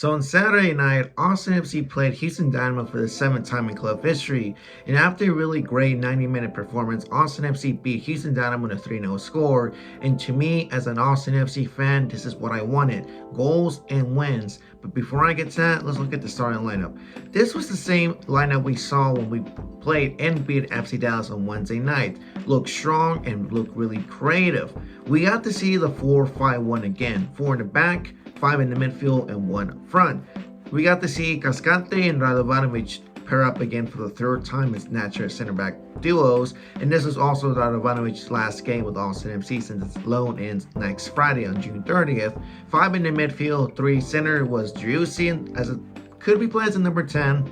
So on Saturday night, Austin FC played Houston Dynamo for the 7th time in club history, and after a really great 90-minute performance, Austin FC beat Houston Dynamo in a 3-0 score, and to me, as an Austin FC fan, this is what I wanted, goals and wins. But before I get to that, let's look at the starting lineup. This was the same lineup we saw when we played and beat FC Dallas on Wednesday night. Looked strong and looked really creative. We got to see the 4-5-1 again, 4 in the back, 5 in the midfield, and 1 up front. We got to see Cascante and Radovanovic pair up again for the 3rd time as natural center back duos, and this is also Radovanovic's last game with Austin FC since its loan ends next Friday on June 30th. 5 in the midfield, 3 center was Driussi, as it could be played as a number 10,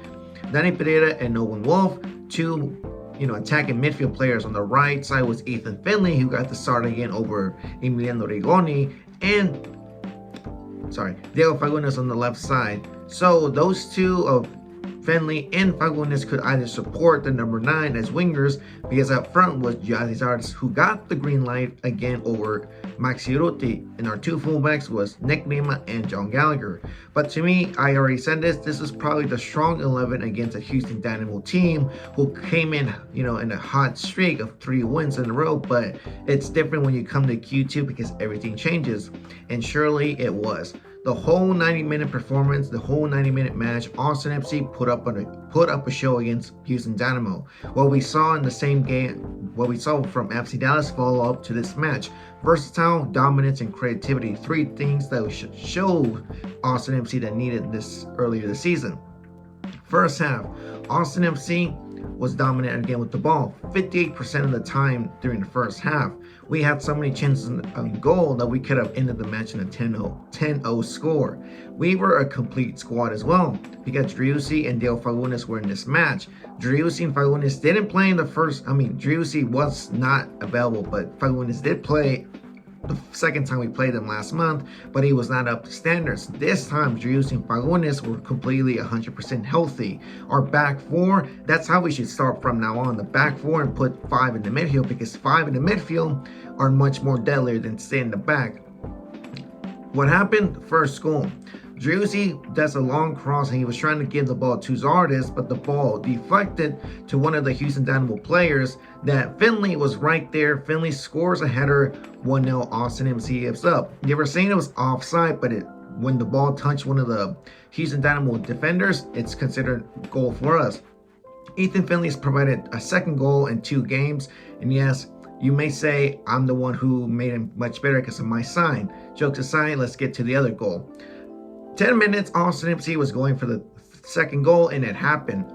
Danny Pereira and Owen Wolf. 2 attacking midfield players on the right side was Ethan Finley, who got the start again over Emiliano Rigoni, and Diego Fagundes on the left side. So those 2 of Finley and Fagundes could either support the number 9 as wingers, because up front was Jazzy Zardes, who got the green light again over Maxi Ruti, and our 2 fullbacks was Nick Lima and John Gallagher. But to me, I already said this is probably the strong 11 against a Houston Dynamo team who came in, in a hot streak of 3 wins in a row. But it's different when you come to Q2 because everything changes, and surely it was. The whole 90-minute performance, the whole 90-minute match, Austin FC put up a show against Houston Dynamo. What we saw in the same game, what we saw from FC Dallas follow up to this match: versatile, dominance, and creativity. 3 things that showed Austin FC that needed this earlier this season. First half, Austin FC was dominant again with the ball 58% of the time during the first half. We had so many chances on goal that we could have ended the match in a 10-0 score. We were a complete squad as well, because Driussi and Diego Fagundes were in this match. Driussi and Fagundes didn't play in the first, Driussi was not available, but Fagundes did play the second time we played them last month, but he was not up to standards. This time, Driussi and Fagundes were completely 100% healthy. Our back 4, that's how we should start from now on. The back 4 and put 5 in the midfield, because 5 in the midfield are much more deadlier than stay in the back. What happened? First goal. Driussi does a long cross, and he was trying to give the ball to Zardes, but the ball deflected to one of the Houston Dynamo players. That Finley was right there. Finley scores a header, 1-0. Austin MC is up. They were saying it was offside, but when the ball touched one of the Houston Dynamo defenders, it's considered goal for us. Ethan Finley's provided a second goal in 2 games, and yes, you may say I'm the one who made him much better because of my sign. Jokes aside, let's get to the other goal. 10 minutes, Austin FC was going for the second goal, and it happened.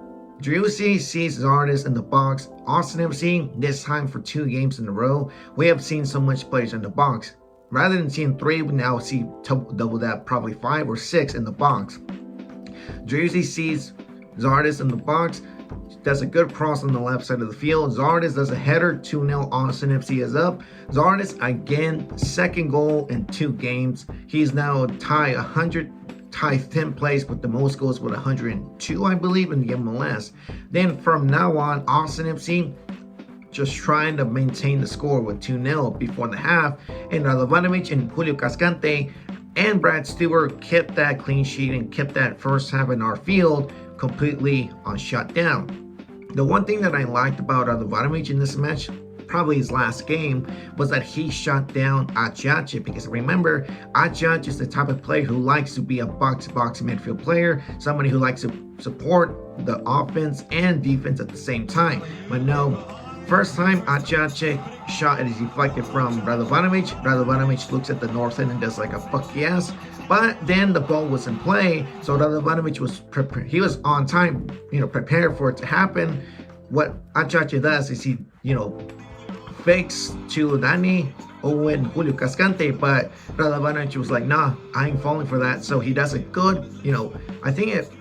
Driussi sees Zardes in the box. Austin FC, this time for 2 games in a row, we have seen so much players in the box. Rather than seeing 3, we now see double that, probably 5 or 6 in the box. Driussi sees Zardes in the box, does a good cross on the left side of the field. Zardes does a header, 2-0. Austin FC is up. Zardes again, second goal in 2 games. He's now tied 10th place with the most goals with 102, I believe, in the MLS. Then from now on, Austin FC just trying to maintain the score with 2-0 before the half, and Radovanovic and Julio Cascante and Brad Stewart kept that clean sheet and kept that first half in our field completely on shutdown. The one thing that I liked about Radovanovic in this match, probably his last game, was that he shut down Achache, because remember, Achache is the type of player who likes to be a box-to-box midfield player, somebody who likes to support the offense and defense at the same time. But no, first time Achache shot and is deflected from Radovanovic. Radovanovic looks at the north end and does like a fuck yes, but then the ball was in play, so Radovanovic was he was on time, prepared for it to happen. What Achache does is he, fakes to Danny, Owen, Julio Cascante, but Radovanovic was like, nah, I ain't falling for that. So he does a good, I think it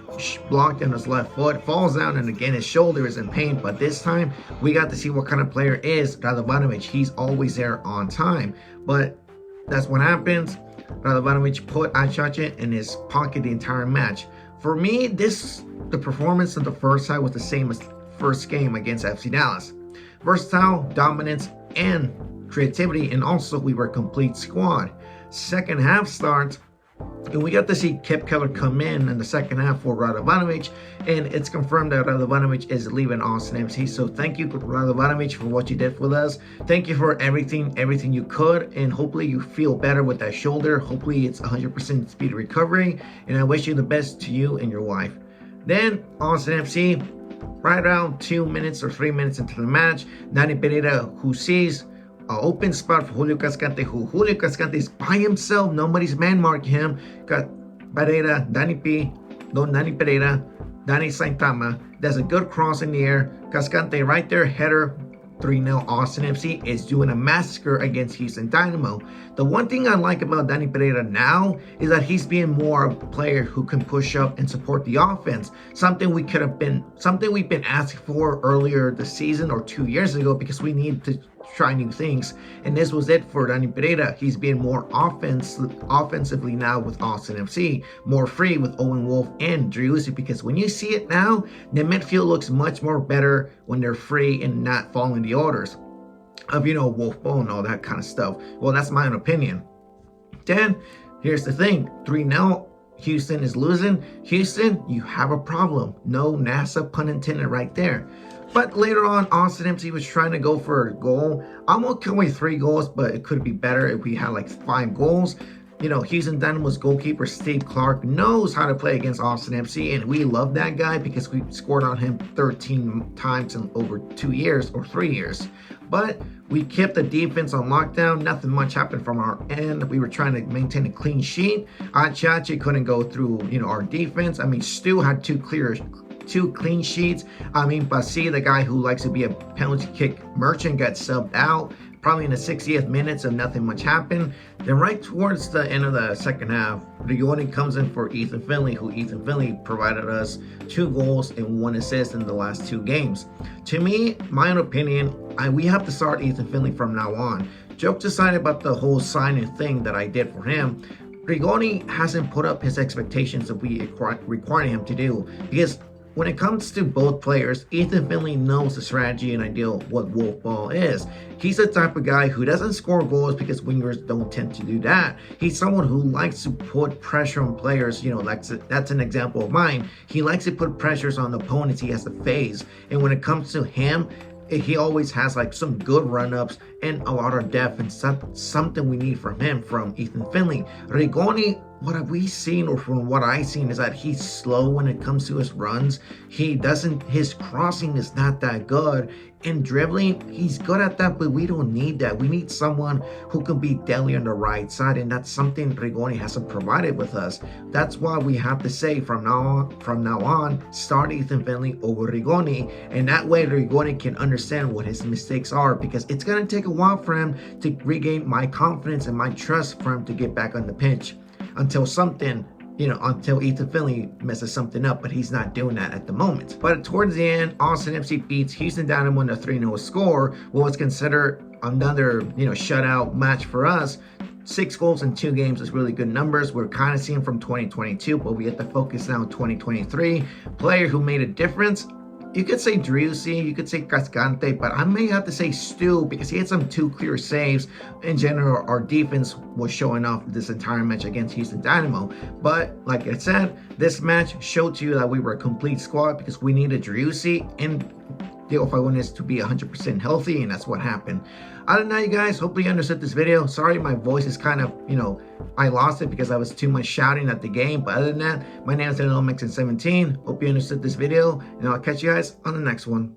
blocked on his left foot, falls down, and again his shoulder is in pain. But this time we got to see what kind of player is Radovanovic. He's always there on time, but that's what happens. Radovanovic put Achache in his pocket the entire match. For me, the performance of the first half was the same as first game against FC Dallas. Versatile, dominance, and creativity, and also we were a complete squad. Second half starts, And we got to see Kip Keller come in the second half for Radovanovic, and it's confirmed that Radovanovic is leaving Austin FC. So thank you, Radovanovic, for what you did with us. Thank you for everything you could, and hopefully you feel better with that shoulder. Hopefully it's 100% speed recovery, and I wish you the best to you and your wife. Then Austin FC, right around 2 minutes or 3 minutes into the match, Danny Pereira, who sees an open spot for Julio Cascante, Julio Cascante is by himself, nobody's man marking him. Got Pereira, Danny Pereira, Danny Saitama. That's a good cross in the air. Cascante right there, header, 3-0. Austin FC is doing a massacre against Houston Dynamo. The one thing I like about Danny Pereira now is that he's being more of a player who can push up and support the offense. Something we've been asking for earlier this season or 2 years ago, because we need to try new things, and this was it for Danny Pereira. He's being more offensively now with Austin FC, more free with Owen Wolf and Driussi, because when you see it now, the midfield looks much more better when they're free and not following the orders of, Wolf Ball and all that kind of stuff. Well, that's my own opinion. Then, here's the thing, 3-0. Houston is losing. Houston, you have a problem. No NASA pun intended right there. But later on, Austin FC was trying to go for a goal. I'm okay with 3 goals, but it could be better if we had like 5 goals. Houston Dynamo's goalkeeper, Steve Clark, knows how to play against Austin FC, and we love that guy because we scored on him 13 times in over 2 years or 3 years. But we kept the defense on lockdown. Nothing much happened from our end. We were trying to maintain a clean sheet. Achachi couldn't go through, our defense. Stu had 2 clean sheets. Basi, the guy who likes to be a penalty kick merchant, got subbed out probably in the 60th minute, so nothing much happened. Then right towards the end of the second half, Rigoni comes in for Ethan Finley, who Ethan Finley provided us 2 goals and 1 assist in the last 2 games. To me, my own opinion, we have to start Ethan Finley from now on. Jokes aside about the whole signing thing that I did for him, Rigoni hasn't put up his expectations that we require him to do, because when it comes to both players, Ethan Finley knows the strategy and ideal what Wolf Ball is. He's the type of guy who doesn't score goals because wingers don't tend to do that. He's someone who likes to put pressure on players. That's an example of mine. He likes to put pressures on opponents he has to face. And when it comes to him, he always has like some good run-ups and a lot of depth, and something we need from him, from Ethan Finley. Rigoni, what have we seen, or from what I've seen, is that he's slow when it comes to his runs. His crossing is not that good. And dribbling, he's good at that, but we don't need that. We need someone who can be deadly on the right side, and that's something Rigoni hasn't provided with us. That's why we have to say from now on, start Ethan Finley over Rigoni, and that way Rigoni can understand what his mistakes are, because it's going to take a while for him to regain my confidence and my trust for him to get back on the pitch until Ethan Finley messes something up, but he's not doing that at the moment. But towards the end, Austin FC beats Houston Dynamo in a 3-0 score, what was considered another, shutout match for us. 6 goals in 2 games is really good numbers. We're kind of seeing from 2022, but we have to focus now on 2023. Player who made a difference, you could say Driussi, you could say Cascante, but I may have to say Stu, because he had some 2 clear saves. In general, our defense was showing off this entire match against Houston Dynamo. But like I said, this match showed to you that we were a complete squad, because we needed Driussi and Diego Fagundes to be 100% healthy, and that's what happened. Other than that, you guys, hopefully you understood this video. Sorry, my voice is kind of, I lost it because I was too much shouting at the game. But other than that, my name is Dynamo 17. Hope you understood this video, and I'll catch you guys on the next one.